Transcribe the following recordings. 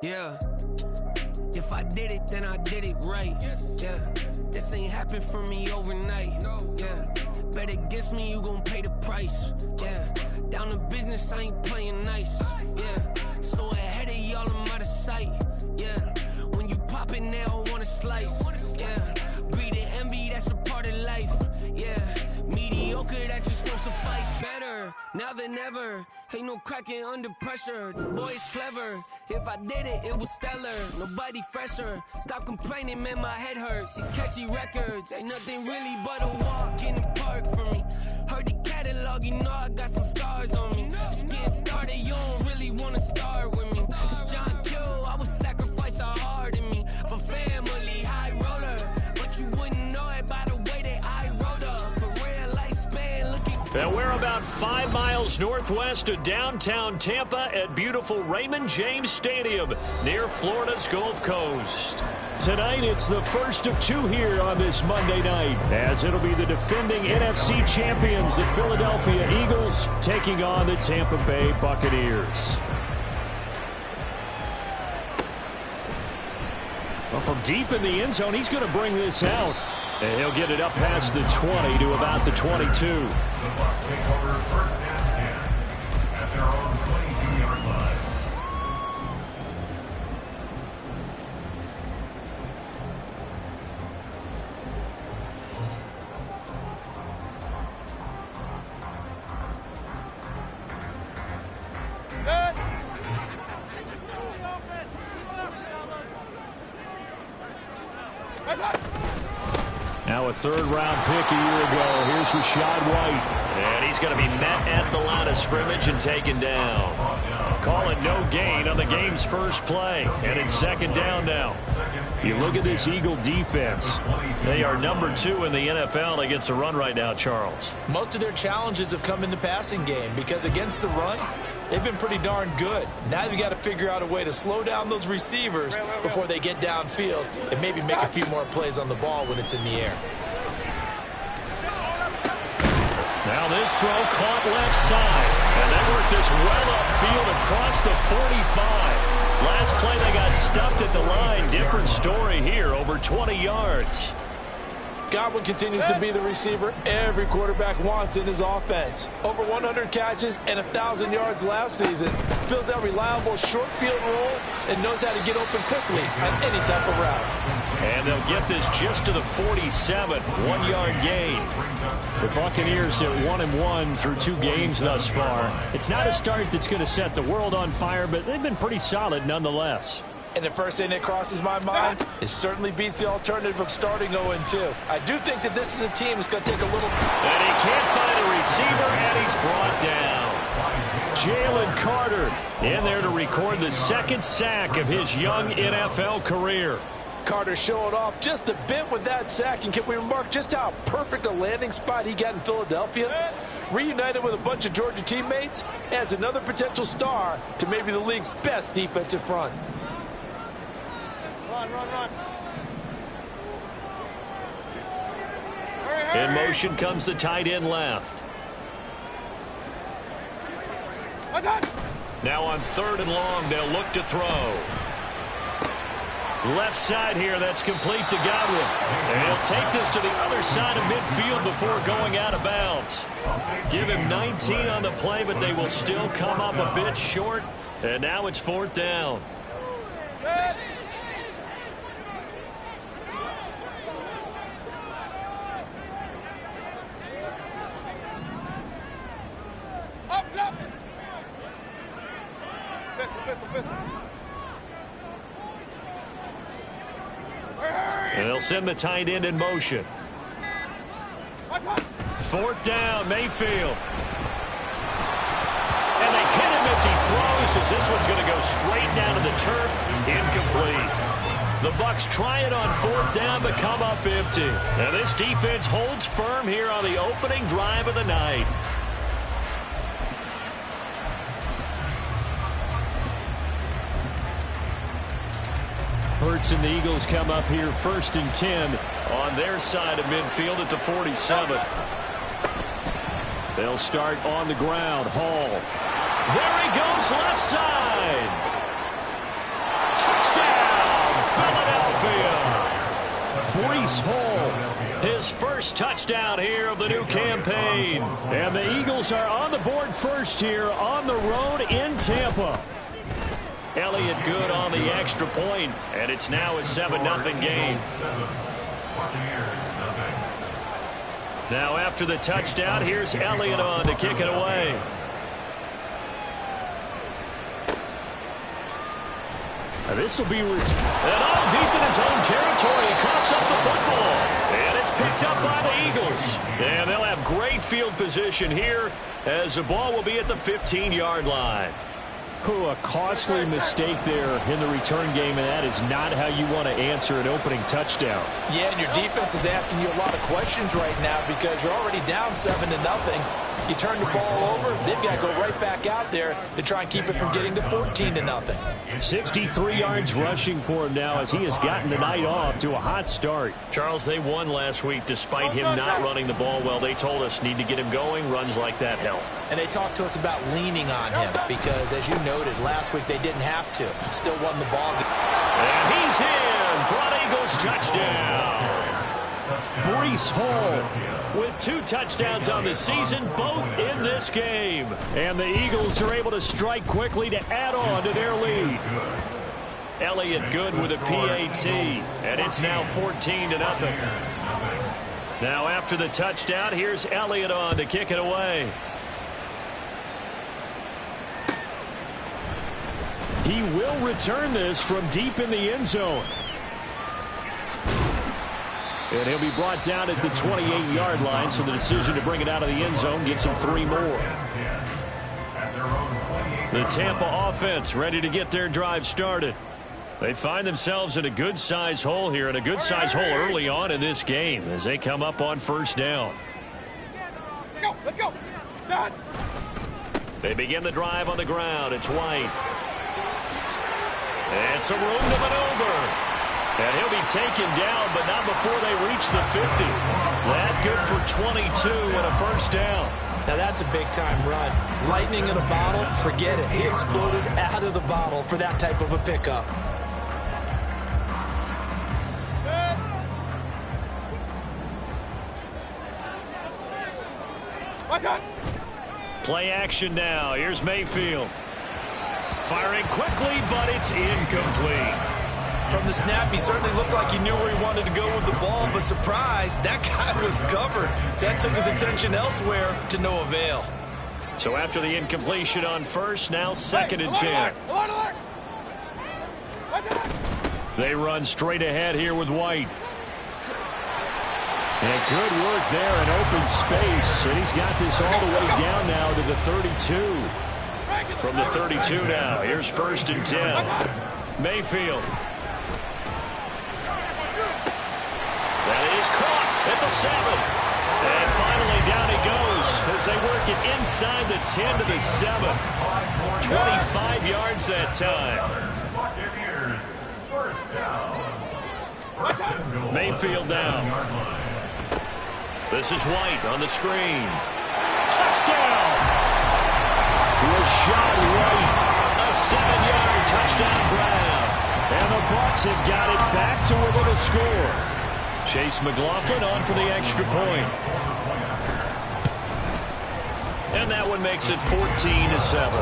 Yeah. If I did it, then I did it right. Yeah. This ain't happened for me overnight. Yeah. Bet against me, you gon' pay the price. Yeah. Down to business, I ain't playing nice. Yeah. So ahead of y'all, I'm out of sight. Yeah. When you poppin', they all wanna slice. Yeah. Breeding envy, that's a part of life. Yeah. Mediocre, that just won't suffice. Better now than ever. Ain't no cracking under pressure. The boy is clever. If I did it, it was stellar. Nobody fresher. Stop complaining, man, my head hurts. These catchy records ain't nothing really but a walk in the park for me. Heard the catalog, you know I got some scars on me. Just getting started, you don't really wanna start with me. It's John Q, I would sacrifice a heart in me for family, high roller. But you wouldn't know it by the way that I wrote up. A real lifespan looking. And we're about 5 miles northwest of downtown Tampa at beautiful Raymond James Stadium near Florida's Gulf Coast. Tonight, it's the first of 2 here on this Monday night, as it'll be the defending NFC champions, the Philadelphia Eagles, taking on the Tampa Bay Buccaneers. Well, from deep in the end zone, he's going to bring this out. And he'll get it up past the 20 to about the 22. The Bucs take over first and 10 at their own 22-yard line. Now a 3rd-round pick a year ago. Here's Rachaad White. And he's going to be met at the line of scrimmage and taken down. Call it no gain on the game's first play. And it's 2nd down now. You look at this Eagle defense. They are number 2 in the NFL against the run right now, Charles. Most of their challenges have come in the passing game because against the run, they've been pretty darn good. Now you've got to figure out a way to slow down those receivers before they get downfield and maybe make a few more plays on the ball when it's in the air. Now this throw caught left side. And they work this well upfield across the 45. Last play they got stuffed at the line. Different story here, over 20 yards. Godwin continues to be the receiver every quarterback wants in his offense. Over 100 catches and 1,000 yards last season. Fills that reliable short field role and knows how to get open quickly on any type of route. And they'll get this just to the 47, 1-yard gain. The Buccaneers at 1-1 through 2 games thus far. It's not a start that's going to set the world on fire, but they've been pretty solid nonetheless. And the first thing that crosses my mind, it certainly beats the alternative of starting 0-2. I do think that this is a team that's going to take a little... And he can't find a receiver, and he's brought down. Jalen Carter in there to record the 2nd sack of his young NFL career. Carter showing off just a bit with that sack, and can we remark just how perfect a landing spot he got in Philadelphia? Reunited with a bunch of Georgia teammates, adds another potential star to maybe the league's best defensive front. Run. In motion comes the tight end left. Now on 3rd and long, they'll look to throw. Left side here, that's complete to Godwin. And he'll take this to the other side of midfield before going out of bounds. Give him 19 on the play, but they will still come up a bit short. And now it's 4th down. And they'll send the tight end in motion. 4th down, Mayfield. And they hit him as he throws, as this one's going to go straight down to the turf. Incomplete. The Bucs try it on 4th down, but come up empty. And this defense holds firm here on the opening drive of the night. Hurts and the Eagles come up here 1st and 10 on their side of midfield at the 47. They'll start on the ground. Hall. There he goes left side. Breece Hall. His first touchdown here of the new campaign. And the Eagles are on the board first here on the road in Tampa. Elliott good on the extra point, and it's now a 7-0 game. Now after the touchdown, here's Elliott on to kick it away. This will be and all deep in his own territory. He coughs up the football. And it's picked up by the Eagles. And they'll have great field position here as the ball will be at the 15-yard line. A costly mistake there in the return game, and that is not how you want to answer an opening touchdown. Yeah, and your defense is asking you a lot of questions right now because you're already down 7-0. You turn the ball over, they've got to go right back out there to try and keep it from getting to 14-0. 63 yards rushing for him now as he has gotten the night off to a hot start. Charles, they won last week despite him not running the ball well. They told us need to get him going. Runs like that help. And they talked to us about leaning on him because, as you noted, last week they didn't have to. Still won the ball. And he's in for an Eagles touchdown. Breece Hall with 2 touchdowns on the season, both in this game. And the Eagles are able to strike quickly to add on to their lead. Elliott good with a PAT, and it's now 14-0. Now after the touchdown, here's Elliott on to kick it away. He will return this from deep in the end zone. And he'll be brought down at the 28-yard line, so the decision to bring it out of the end zone gets him 3 more. The Tampa offense ready to get their drive started. They find themselves in a good-sized hole here, and a good-sized hole early on in this game as they come up on first down. Let's go. Done. They begin the drive on the ground. It's White. And some room to maneuver. And he'll be taken down, but not before they reach the 50. That good for 22 and a first down. Now that's a big-time run. Lightning in a bottle, forget it. He exploded out of the bottle for that type of a pickup. Play action now. Here's Mayfield. Firing quickly, but it's incomplete. From the snap, he certainly looked like he knew where he wanted to go with the ball, but surprise, that guy was covered. So that took his attention elsewhere to no avail. So after the incompletion on first, now 2nd and 10. They run straight ahead here with White. And good work there in open space. And he's got this all the way down now to the 32. From the 32 now, here's 1st and 10. Mayfield. That is caught at the 7. And finally down he goes as they work it inside the 10 to the 7. 25 yards that time. Mayfield down. This is White on the screen. Touchdown! Rashad White, a 7-yard touchdown grab. And the Bucs have got it back to within a score. Chase McLaughlin on for the extra point. And that one makes it 14-7.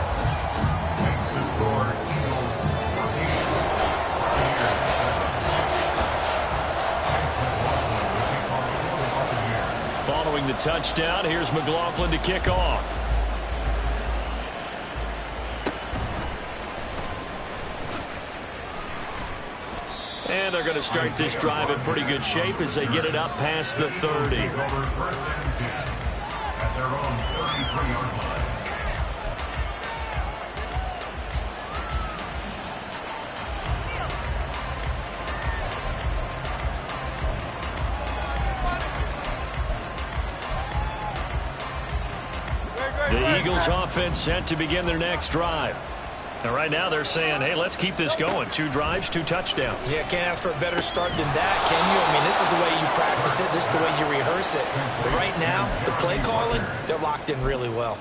Following the touchdown, here's McLaughlin to kick off. And they're going to start this drive in pretty good shape as they get it up past the 30. At their own 33-yard line. The Eagles offense set to begin their next drive. And right now they're saying, hey, let's keep this going. 2 drives, 2 touchdowns. Yeah, can't ask for a better start than that, can you? I mean, this is the way you practice it. This is the way you rehearse it. But right now, the play calling, they're locked in really well.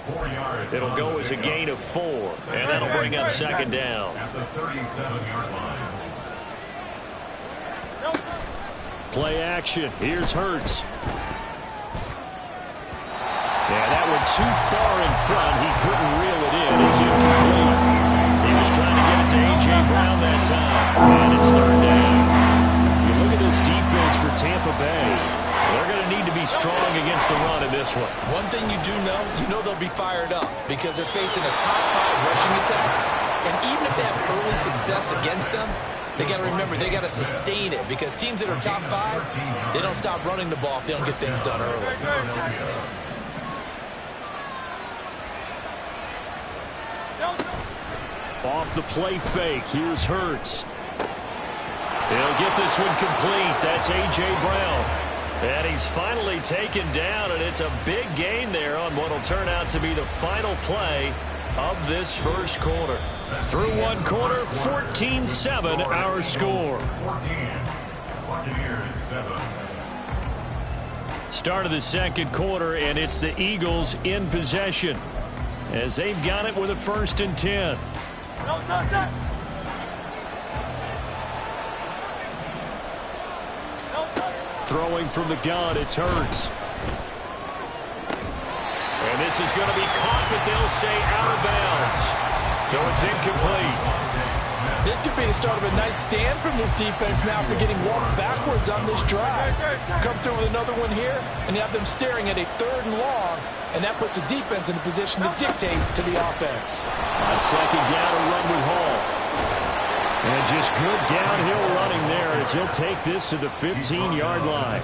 It'll go as a gain of 4, and that'll bring up 2nd down. At the 37-yard line. Play action. Here's Hurts. Yeah, that one too far in front. He couldn't reel it in. It's incomplete. He was trying to get it to A.J. Brown that time. And it's third down. You look at this defense for Tampa Bay. They're going to need to be strong against the run in this one. One thing you know they'll be fired up because they're facing a top-5 rushing attack. And even if they have early success against them, they got to remember they got to sustain it because teams that are top 5, they don't stop running the ball if they don't get things done early. Off the play fake. Here's Hurts. He'll get this one complete. That's A.J. Brown. And he's finally taken down, and it's a big gain there on what will turn out to be the final play of this first quarter. Through one quarter, 14-7 our score. 14. Buccaneers 7. Start of the second quarter, and it's the Eagles in possession as they've got it with a 1st and 10. Throwing from the gun, it's Hurts. And this is going to be caught, but they'll say out of bounds. So it's incomplete. This could be the start of a nice stand from this defense now for getting walked backwards on this drive. Come through with another one here, and you have them staring at a 3rd and long, and that puts the defense in a position to dictate to the offense. A second down to run with Hall. And just good downhill running there as he'll take this to the 15-yard line.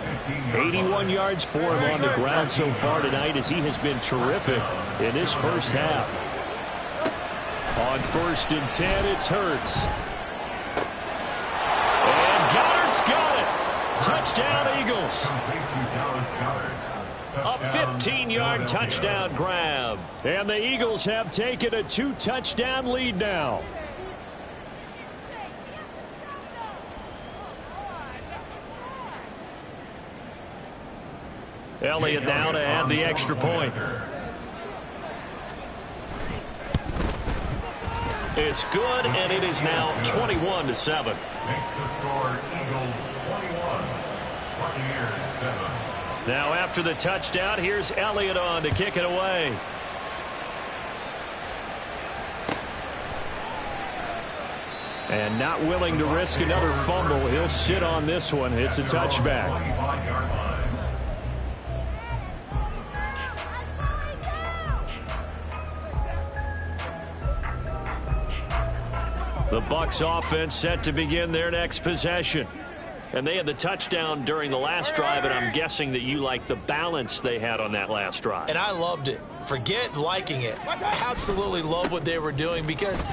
81 yards for him on the ground so far tonight as he has been terrific in this first half. On 1st and 10, it's Hurts. And Goddard's got it. Touchdown, Eagles. A 15-yard touchdown grab. And the Eagles have taken a 2-touchdown lead now. Elliott now to add the extra point. It's good, and it is now 21-7. Makes the score Eagles 21, Buccaneers 7. Now after the touchdown, here's Elliott on to kick it away. And not willing to risk another fumble. He'll sit on this one. It's a touchback. 25-yard line. The Bucs offense set to begin their next possession. And they had the touchdown during the last drive, and I'm guessing that you like the balance they had on that last drive. And I loved it. Forget liking it. Absolutely love what they were doing because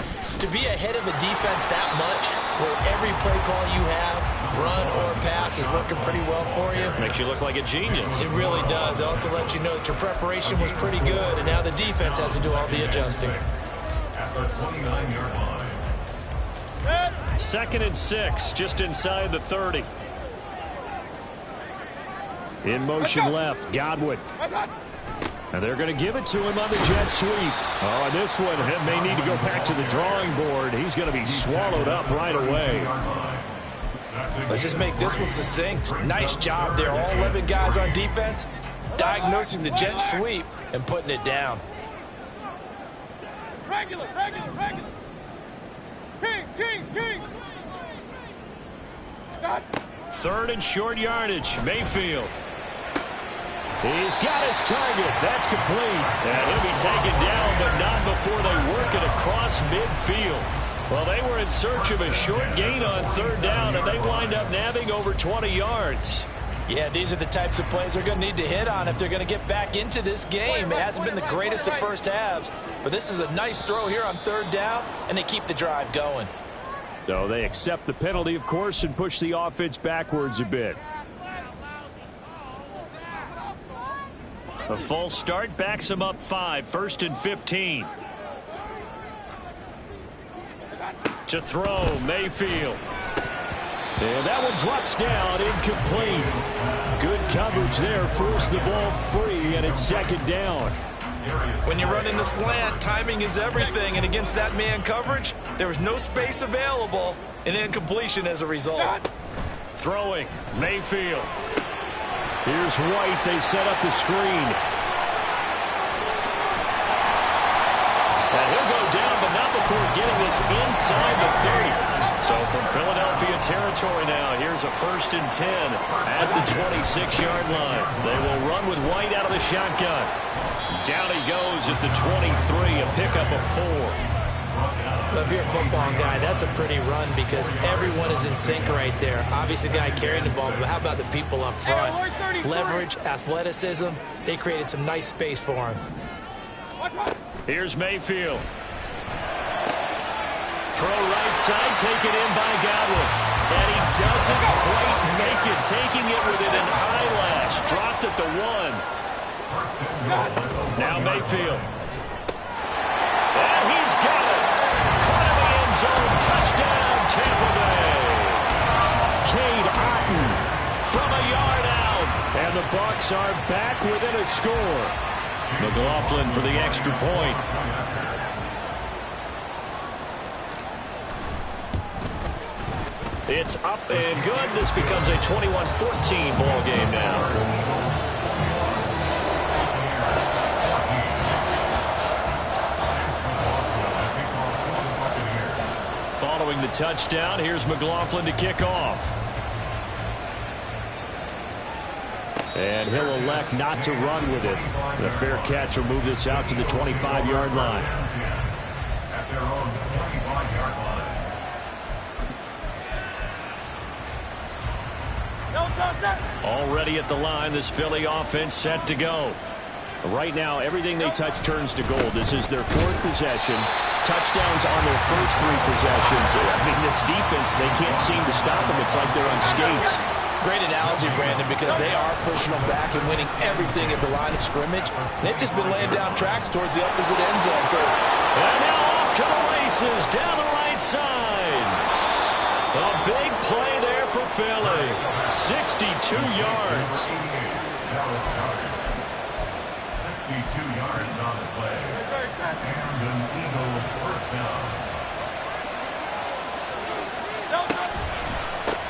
to be ahead of a defense that much where every play call you have, run or pass, is working pretty well for you. Makes you look like a genius. It really does. It also lets you know that your preparation was pretty good, and now the defense has to do all the adjusting. At the 29-yard line. 2nd and 6, just inside the 30. In motion left, Godwin. And they're going to give it to him on the jet sweep. Oh, and this one may need to go back to the drawing board. He's going to be swallowed up right away. Let's just make this one succinct. Nice job there, all 11 guys on defense, diagnosing the jet sweep and putting it down. Regular. Kings. Stop. 3rd and short yardage, Mayfield. He's got his target. That's complete. And he'll be taken down, but not before they work it across midfield. Well, they were in search of a short gain on 3rd down, and they wind up nabbing over 20 yards. Yeah, these are the types of plays they're going to need to hit on if they're going to get back into this game. It hasn't been the greatest of first halves, but this is a nice throw here on 3rd down, and they keep the drive going. So they accept the penalty, of course, and push the offense backwards a bit. A false start backs them up 5, 1st and 15. To throw, Mayfield. And that one drops down, incomplete. Good coverage there, forced the ball free, and it's 2nd down. When you run in the slant, timing is everything, and against that man coverage, there was no space available, and incompletion as a result. throwing. Mayfield. Here's White. They set up the screen. And he'll go down, but not before getting this inside the 30. So from Philadelphia territory now, here's a 1st and 10 at the 26-yard line. They will run with White out of the shotgun. Down he goes at the 23, a pickup of 4. Well, if you're a football guy, that's a pretty run because everyone is in sync right there. Obviously, the guy carrying the ball, but how about the people up front? Leverage, athleticism, they created some nice space for him. Here's Mayfield. Throw right side, taken in by Godwin. And he doesn't quite make it, taking it within an eyelash. Dropped at the 1. Now Mayfield. And he's got it. Caught in the end zone. Touchdown, Tampa Bay. Cade Otton from a yard out. And the Bucs are back within a score. McLaughlin for the extra point. It's up and good. This becomes a 21-14 ball game now. Following the touchdown, here's McLaughlin to kick off. And he'll elect not to run with it. The fair catch will move this out to the 25-yard line. At their own 25-yard line. Already at the line, this Philly offense set to go. Right now, everything they touch turns to gold. This is their 4th possession. Touchdowns on their first 3 possessions. I mean, this defense, they can't seem to stop them. It's like they're on skates. Great analogy, Brandon, because they are pushing them back and winning everything at the line of scrimmage. They've just been laying down tracks towards the opposite end zone. So, and now off to the races down the right side. A big play there for Philly. 62 yards. 62 yards on the play. And an Eagle first down.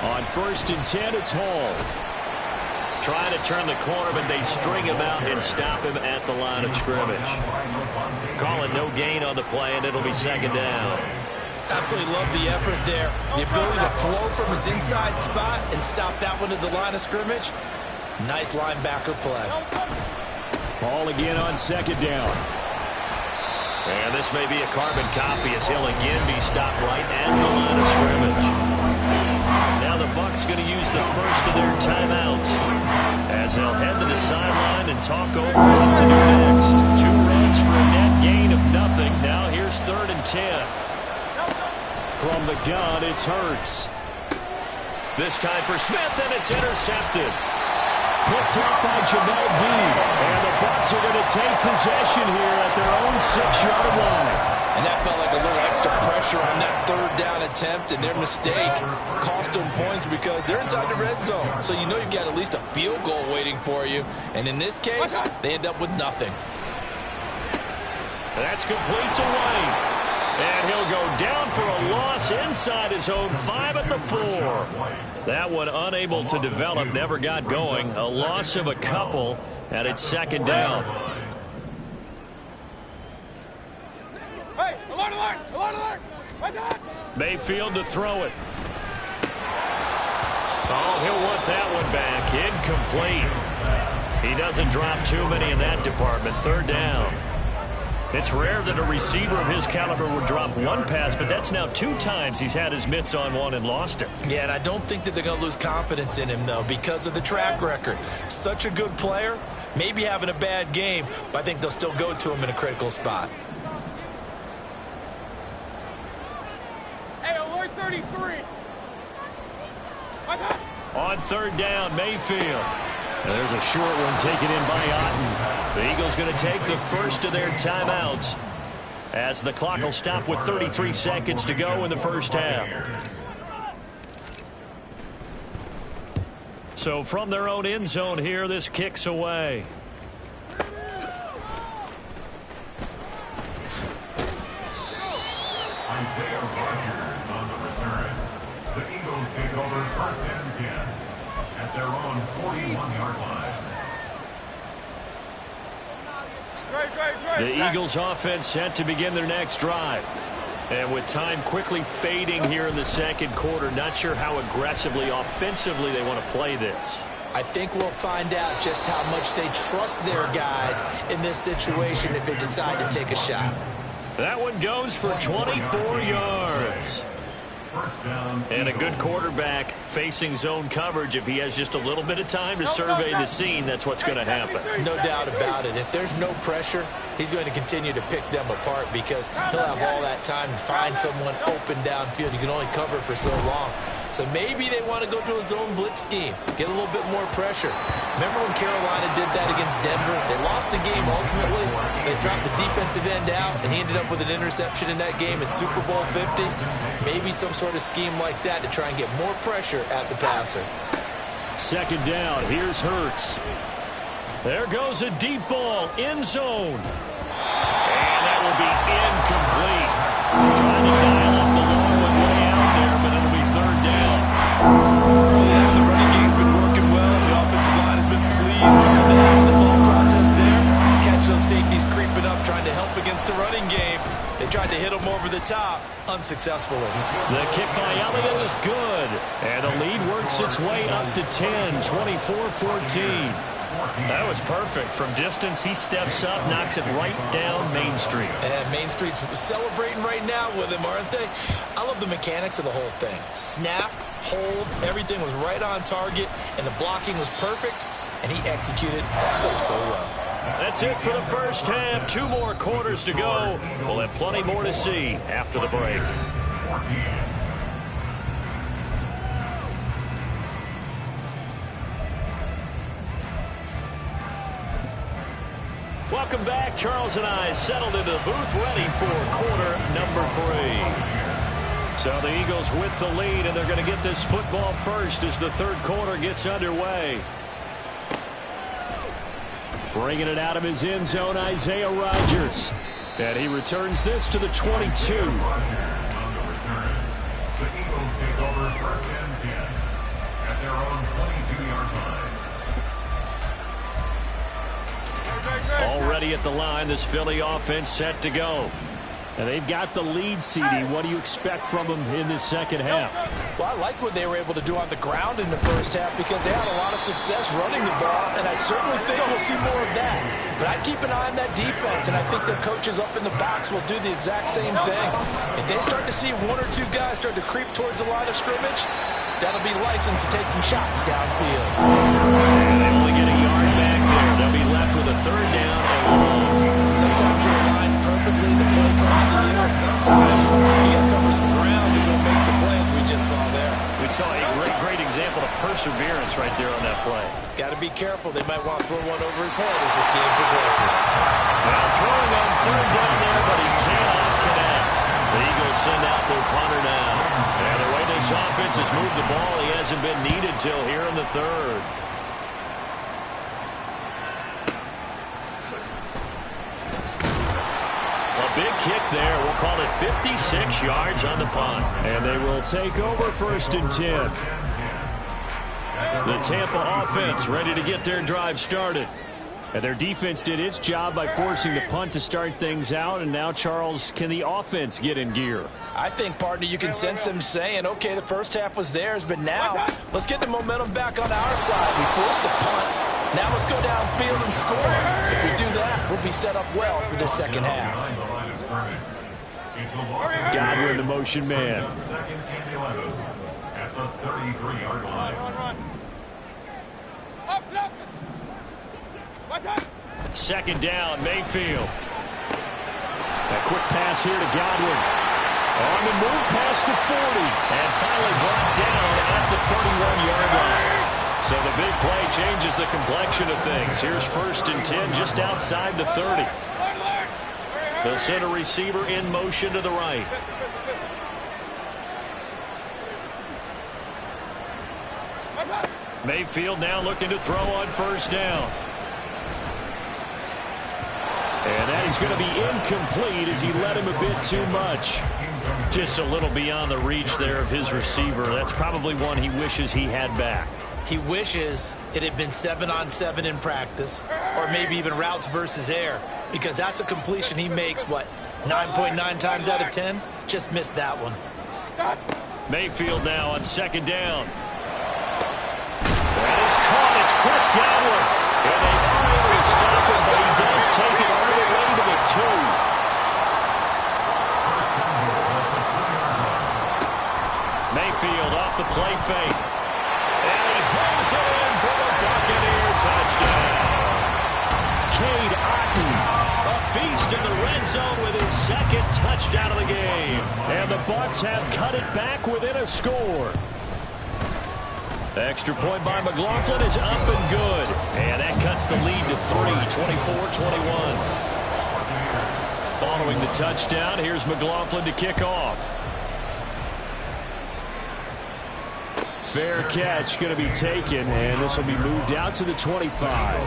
On 1st and 10, it's Hall. Trying to turn the corner, but they string him out and stop him at the line of scrimmage. Call it no gain on the play, and it'll be 2nd down. Absolutely love the effort there. The ability to flow from his inside spot and stop that one at the line of scrimmage. Nice linebacker play. Ball again on 2nd down. And this may be a carbon copy as he'll again be stopped right at the line of scrimmage. Now the Bucs going to use the first of their timeouts as they'll head to the sideline and talk over what to do next. 2 runs for a net gain of nothing. Now here's 3rd and 10. From the gun, it's Hurts. This time for Smith, and it's intercepted. Picked up by Jamel Dean. And the Bucs are going to take possession here at their own 6-yard line. And that felt like a little extra pressure on that 3rd down attempt, and their mistake cost them points because they're inside the red zone. So you know you've got at least a field goal waiting for you. And in this case, they end up with nothing. That's complete to White. And he'll go down for a loss inside his own 5 at the 4. That one unable to develop, never got going. A loss of a couple, and it's 2nd down. Hey, alert, alert, alert, alert. Mayfield to throw it. Oh, he'll want that one back. Incomplete. He doesn't drop too many in that department. 3rd down. It's rare that a receiver of his caliber would drop 1 pass, but that's now 2 times he's had his mitts on one and lost it. Yeah, and I don't think that they're going to lose confidence in him, though, because of the track record. Such a good player, maybe having a bad game, but I think they'll still go to him in a critical spot. Hey, alert 33. On 3rd down, Mayfield. There's a short one taken in by Otton. The Eagles going to take the first of their timeouts as the clock will stop with 33 seconds to go in the first half. So from their own end zone here, this kicks away. Isaiah Rodgers on the return. The Eagles take over first and 10 at their own 41-yard line. The Eagles offense set to begin their next drive. And with time quickly fading here in the second quarter, not sure how aggressively, offensively they want to play this. I think we'll find out just how much they trust their guys in this situation if they decide to take a shot. That one goes for 24 yards. And a good quarterback facing zone coverage. If he has just a little bit of time to survey the scene, that's what's going to happen. No doubt about it. If there's no pressure, he's going to continue to pick them apart because he'll have all that time to find someone open downfield. You can only cover for so long. So maybe they want to go to a zone blitz scheme, get a little bit more pressure. Remember when Carolina did that against Denver? They lost the game ultimately. They dropped the defensive end out, and he ended up with an interception in that game in Super Bowl 50. Maybe some sort of scheme like that to try and get more pressure at the passer. Second down, here's Hurts. There goes a deep ball, end zone. And that will be incomplete. Trying to dial up the long one way out there, but it'll be third down. Yeah, the running game's been working well. The offensive line has been pleased by that. The thought process there. Catch those safeties creeping up, trying to help against the running game. They tried to hit him over the top, unsuccessfully. The kick by Elliott is good. And the lead works its way up to 10, 24-14. That was perfect. From distance, he steps up, knocks it right down Main Street. And Main Street's celebrating right now with him, aren't they? I love the mechanics of the whole thing. Snap, hold, everything was right on target, and the blocking was perfect, and he executed so well. That's it for the first half. 2 more quarters to go. We'll have plenty more to see after the break. Welcome back. Charles and I settled into the booth, ready for quarter number 3. So the Eagles with the lead, and they're going to get this football first as the third quarter gets underway. Bringing it out of his end zone, Isaiah Rodgers. And he returns this to the 22. On the return, the Eagles take over first and 10 at their own 22-yard line. Already at the line, this Philly offense set to go. And they've got the lead, CD. What do you expect from them in this second half? Well, I like what they were able to do on the ground in the first half because they had a lot of success running the ball, and I certainly think we'll see more of that. But I'd keep an eye on that defense, and I think their coaches up in the box will do the exact same thing. If they start to see 1 or 2 guys start to creep towards the line of scrimmage, that'll be licensed to take some shots downfield. And they only get a yard back there. They'll be left with a third down and long. Sometimes you're aligned perfectly, the play comes to you, and sometimes you got to cover some ground to go make the play, as we just saw there. We saw a great example of perseverance right there on that play. Got to be careful. They might want to throw one over his head as this game progresses. Now throwing on third down there, but he cannot connect. The Eagles send out their punter now. And the way this offense has moved the ball, he hasn't been needed till here in the third. Big kick there. We'll call it 56 yards on the punt. And they will take over first and 10. The Tampa offense ready to get their drive started. And their defense did its job by forcing the punt to start things out. And now, Charles, can the offense get in gear? I think, partner, you can sense them saying, okay, the first half was theirs, but now let's get the momentum back on our side. We forced a punt. Now let's go downfield and score. If we do that, we'll be set up well for the second half. Godwin, the motion man. Second and 11 at the 33-yard line. Second down, Mayfield. A quick pass here to Godwin. On the move past the 40. And finally brought down at the 31-yard line. So the big play changes the complexion of things. Here's first and 10 just outside the 30. They'll send a receiver in motion to the right. Mayfield now looking to throw on first down. And that is going to be incomplete as he led him a bit too much. Just a little beyond the reach there of his receiver. That's probably one he wishes he had back. He wishes it had been 7-on-7 in practice, or maybe even routes versus air, because that's a completion he makes, 9.9 times out of 10? Just missed that one. Mayfield now on second down. That is caught. It's Chris Godwin. And they are able to stop him, but he does take it all the way to the 2. Mayfield off the play fake. And he pulls it in for the Buccaneer touchdown. Cade Otton, a beast in the red zone with his second touchdown of the game. And the Bucs have cut it back within a score. The extra point by McLaughlin is up and good. And that cuts the lead to 3, 24-21. Following the touchdown, here's McLaughlin to kick off. Fair catch going to be taken, and this will be moved out to the 25.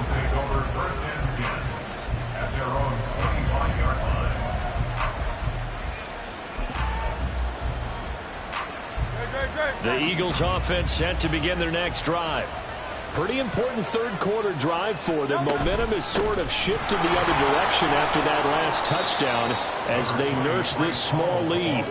The Eagles offense set to begin their next drive. Pretty important third quarter drive for them. Momentum has sort of shifted the other direction after that last touchdown as they nurse this small lead.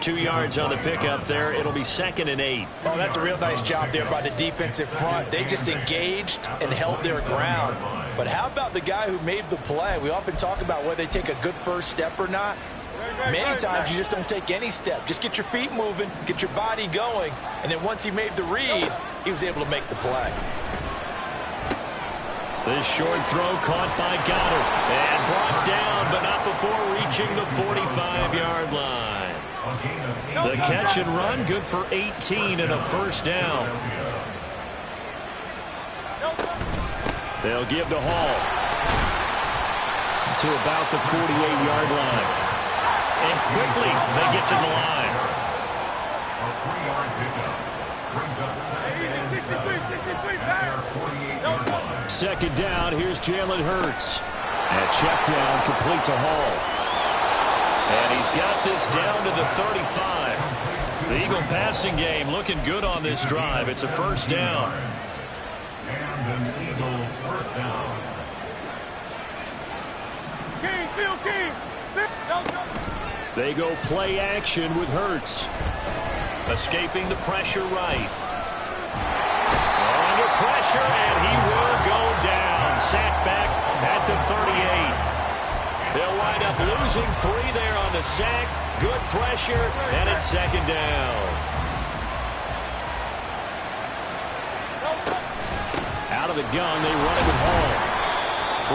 2 yards on the pickup there. It'll be 2nd and 8. Oh, that's a real nice job there by the defensive front. They just engaged and held their ground. But how about the guy who made the play? We often talk about whether they take a good first step or not. Many times you just don't take any step. Just get your feet moving, get your body going, and then once he made the read, he was able to make the play. This short throw caught by Goddard and brought down, but not before reaching the 45-yard line. The catch and run, good for 18 and a first down. They'll give to Hall to about the 48-yard line. And quickly, they get to the line. A 3-yard pickup brings up 7 Second down, here's Jalen Hurts. And check down, complete to Hall. And he's got this down to the 35. The Eagle passing game looking good on this drive. It's a first down. And an Eagle first down. King. They go play action with Hurts. Escaping the pressure right. Under pressure, and he will go down. Sacked back at the 38. They'll wind up losing 3 there on the sack. Good pressure, and it's second down. Out of the gun, they run it with Hall.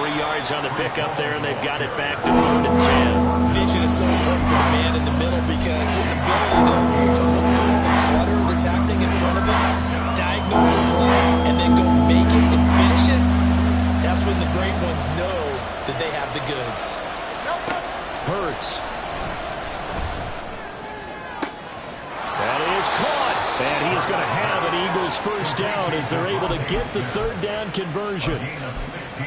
3 yards on the pickup there, and they've got it back to 3rd and 10. Vision is so important for the man in the middle because his ability to look through the clutter that's happening in front of him, diagnose a play, and then go make it and finish it, that's when the great ones know that they have the goods. Hurts. That is caught. And he is going to have an Eagles first down as they're able to get the 3rd down conversion.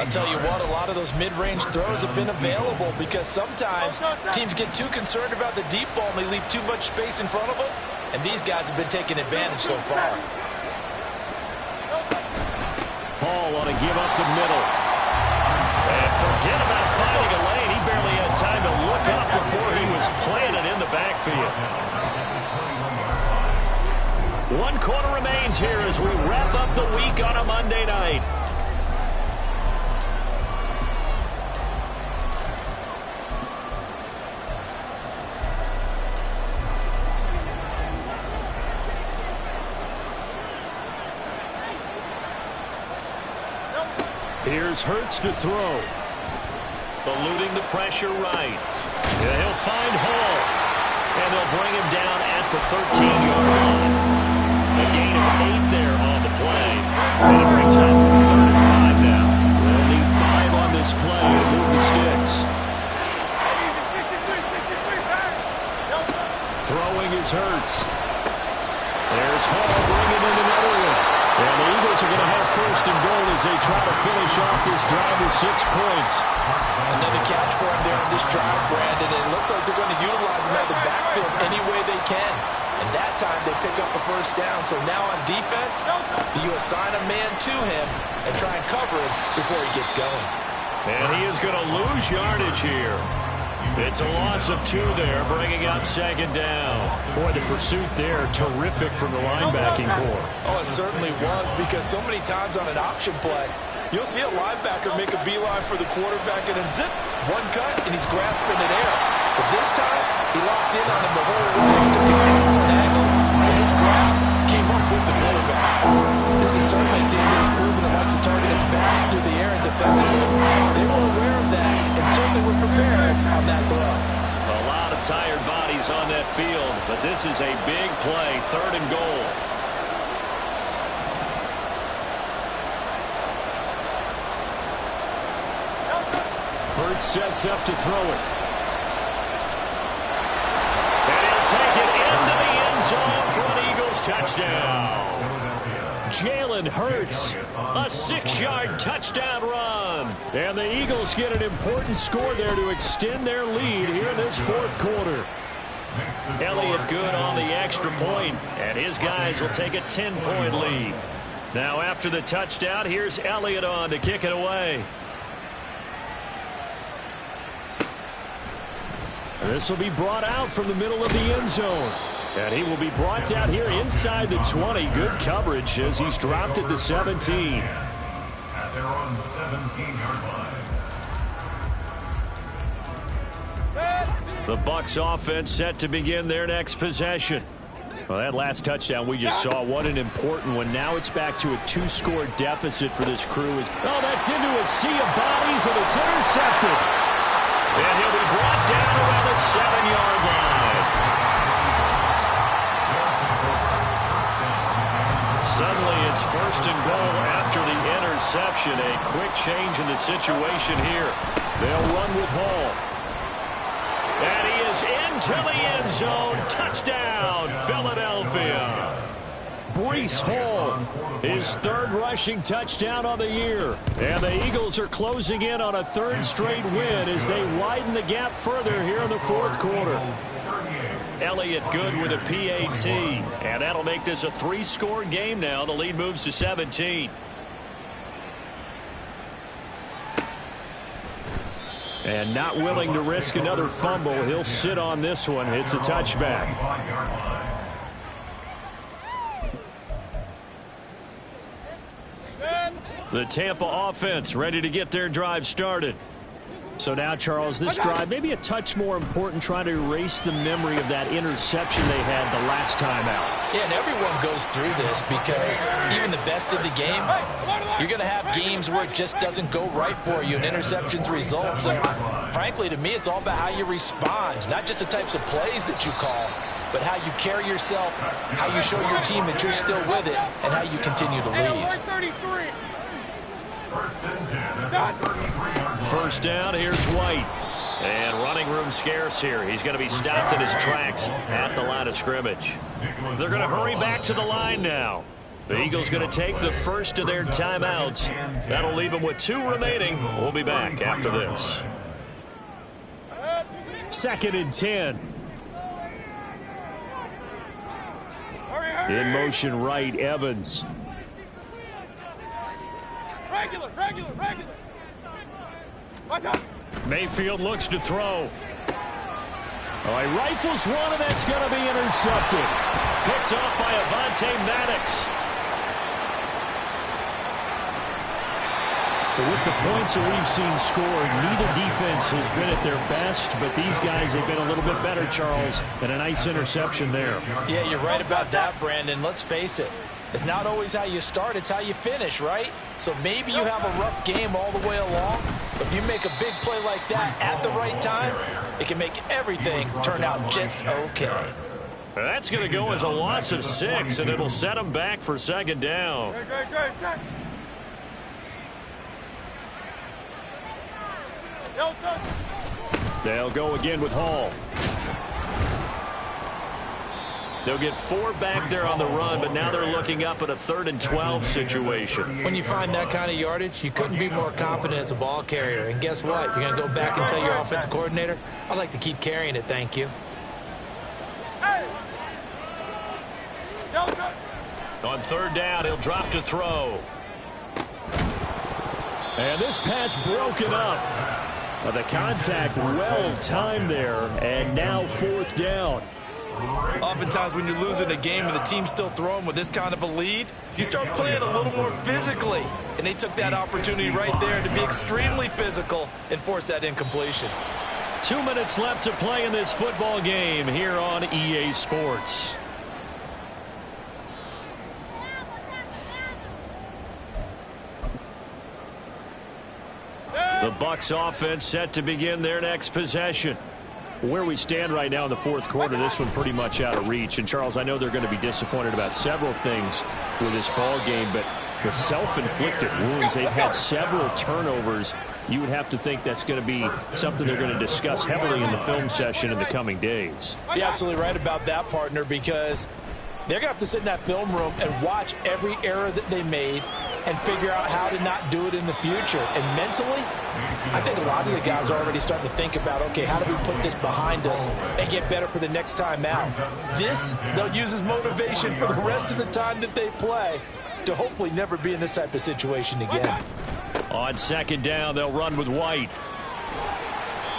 I'll tell you what, a lot of those mid-range throws have been available because sometimes teams get too concerned about the deep ball and they leave too much space in front of them, and these guys have been taking advantage so far. Hall ought to give up the middle. And forget about finding a lane. He barely had time to look up before he was planted in the backfield. 1 quarter remains here as we wrap up the week on a Monday night. Here's Hurts to throw. Eluding the pressure right. Yeah, he'll find Hall. And they'll bring him down at the 13-yard line. A gain of 8 there on the play. And it brings up 3rd and 5 now. They'll need 5 on this play to move the sticks. Throwing is Hurts. There's Hall bringing in another one. And the Eagles are going to have first and goal as they try to finish off this drive with 6 points. Another catch for him there in this drive, Brandon. And it looks like they're going to utilize him out of the backfield any way they can. And that time they pick up a first down. So now on defense, you assign a man to him and try and cover him before he gets going. And he is going to lose yardage here. It's a loss of 2 there, bringing up second down. Boy, the pursuit there, terrific from the linebacking core. Oh, it certainly was, because so many times on an option play, you'll see a linebacker make a beeline for the quarterback and then zip, one cut, and he's grasping it air. But this time, he locked in on him the whole way, took an excellent angle, and his grasp came up with the quarterback. This is certainly a team that has proven that once the target is passed through the air and defensively, they were aware of that and certainly were prepared on that throw. A lot of tired bodies on that field, but this is a big play, 3rd and goal. Hurts sets up to throw it. And he'll take it into the end zone for an Eagles touchdown. Jalen Hurts, a 6-yard touchdown run. And the Eagles get an important score there to extend their lead here in this 4th quarter. Elliott good on the extra point, and his guys will take a 10-point lead. Now after the touchdown, here's Elliott on to kick it away. This will be brought out from the middle of the end zone. And he will be brought down here inside the 20. Good coverage as he's dropped at the 17. At their own 17-yard line. The Bucs offense set to begin their next possession. Well, that last touchdown we just saw, what an important one. Now it's back to a 2-score deficit for this crew. Oh, that's into a sea of bodies, and it's intercepted. And he'll be brought down around the 7-yard line. Suddenly it's 1st and goal after the interception. A quick change in the situation here. They'll run with Hall. And he is into the end zone. Touchdown, Philadelphia. Breece Hall, his 3rd rushing touchdown on the year. And the Eagles are closing in on a 3rd straight win as they widen the gap further here in the 4th quarter. Elliott good with a PAT. And that'll make this a 3-score game now. The lead moves to 17. And not willing to risk another fumble. He'll sit on this one. It's a touchback. The Tampa offense ready to get their drive started. So now, Charles, this drive maybe a touch more important, trying to erase the memory of that interception they had the last time out. Yeah, and everyone goes through this because even the best of the game, you're going to have games where it just doesn't go right for you and interceptions result. So, frankly, to me, it's all about how you respond, not just the types of plays that you call, but how you carry yourself, how you show your team that you're still with it, and how you continue to lead. First down, here's White. And running room scarce here. He's going to be stopped in his tracks at the line of scrimmage. They're going to hurry back to the line now. The Eagles going to take the first of their timeouts. That'll leave them with 2 remaining. We'll be back after this. 2nd and 10. In motion right, Evans. Regular. Mayfield looks to throw. Oh, he rifles one, and that's going to be intercepted. Picked off by Avonte Maddox. But with the points that we've seen scored, neither defense has been at their best, but these guys have been a little bit better, Charles, and a nice interception there. Yeah, you're right about that, Brandon. Let's face it. It's not always how you start, it's how you finish, right? So maybe you have a rough game all the way along, but if you make a big play like that at the right time, it can make everything turn out just okay. That's going to go as a loss of 6, and it'll set them back for 2nd down. They'll go again with Hall. They'll get 4 back there on the run, but now they're looking up at a 3rd and 12 situation. When you find that kind of yardage, you couldn't be more confident as a ball carrier. And guess what? You're going to go back and tell your offensive coordinator, I'd like to keep carrying it, thank you. On 3rd down, he'll drop to throw. And this pass broken up. Well, the contact well timed there, and now 4th down. Oftentimes when you're losing a game and the team's still throwing with this kind of a lead, you start playing a little more physically. And they took that opportunity right there to be extremely physical and force that incompletion. 2 minutes left to play in this football game here on EA Sports. The Bucs offense set to begin their next possession. Where we stand right now in the 4th quarter, this one pretty much out of reach. And, Charles, I know they're going to be disappointed about several things with this ball game, but the self-inflicted wounds, they've had several turnovers. You would have to think that's going to be something they're going to discuss heavily in the film session in the coming days. You're absolutely right about that, partner, because they're going to have to sit in that film room and watch every error that they made and figure out how to not do it in the future. And mentally, I think a lot of the guys are already starting to think about, okay, how do we put this behind us and get better for the next time out? This, they'll use as motivation for the rest of the time that they play to hopefully never be in this type of situation again. On 2nd down, they'll run with White.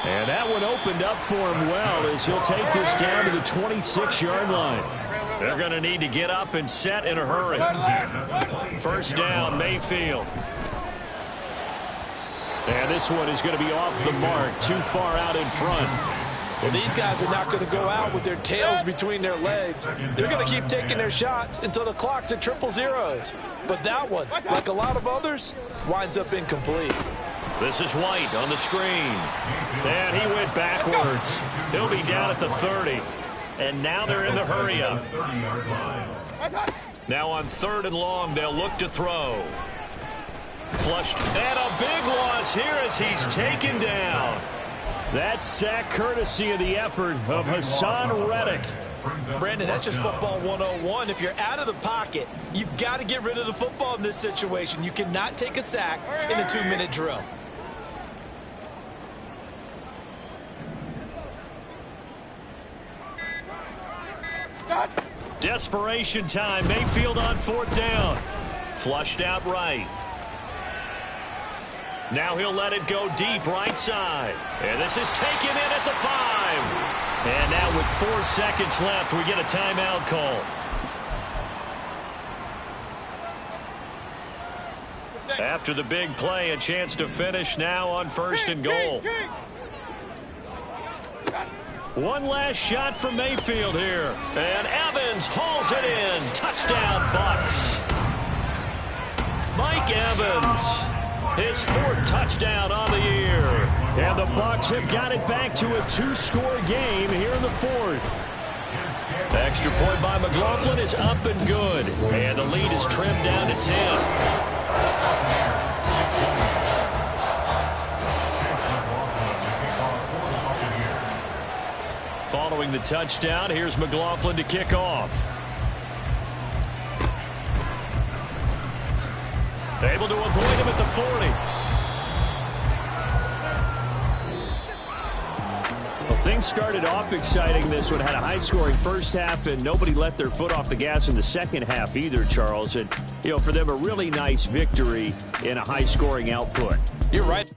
And that one opened up for him well as he'll take this down to the 26-yard line. They're going to need to get up and set in a hurry. 1st down, Mayfield. And this one is going to be off the mark, too far out in front. Well, these guys are not going to go out with their tails between their legs. They're going to keep taking their shots until the clock's at 000. But that one, like a lot of others, winds up incomplete. This is White on the screen. And he went backwards. He'll be down at the 30. And now they're in the hurry-up. Now on 3rd and long, they'll look to throw. Flushed. And a big loss here as he's taken down. That sack courtesy of the effort of Hassan Reddick. Brandon, that's just football 101. If you're out of the pocket, you've got to get rid of the football in this situation. You cannot take a sack in a 2-minute drill. Desperation time. Mayfield on 4th down. Flushed out right. Now he'll let it go deep right side. And this is taken in at the 5. And now with 4 seconds left, we get a timeout call. After the big play, a chance to finish now on 1st and goal. One last shot from Mayfield here. And Evans hauls it in. Touchdown, Bucs. Mike Evans, his 4th touchdown on the year. And the Bucs have got it back to a 2-score game here in the 4th. Extra point by McLaughlin is up and good. And the lead is trimmed down to 10. Following the touchdown, here's McLaughlin to kick off. Able to avoid him at the 40. Well, things started off exciting. This one had a high-scoring first half, and nobody let their foot off the gas in the second half either, Charles. And, you know, for them, a really nice victory in a high-scoring output. You're right.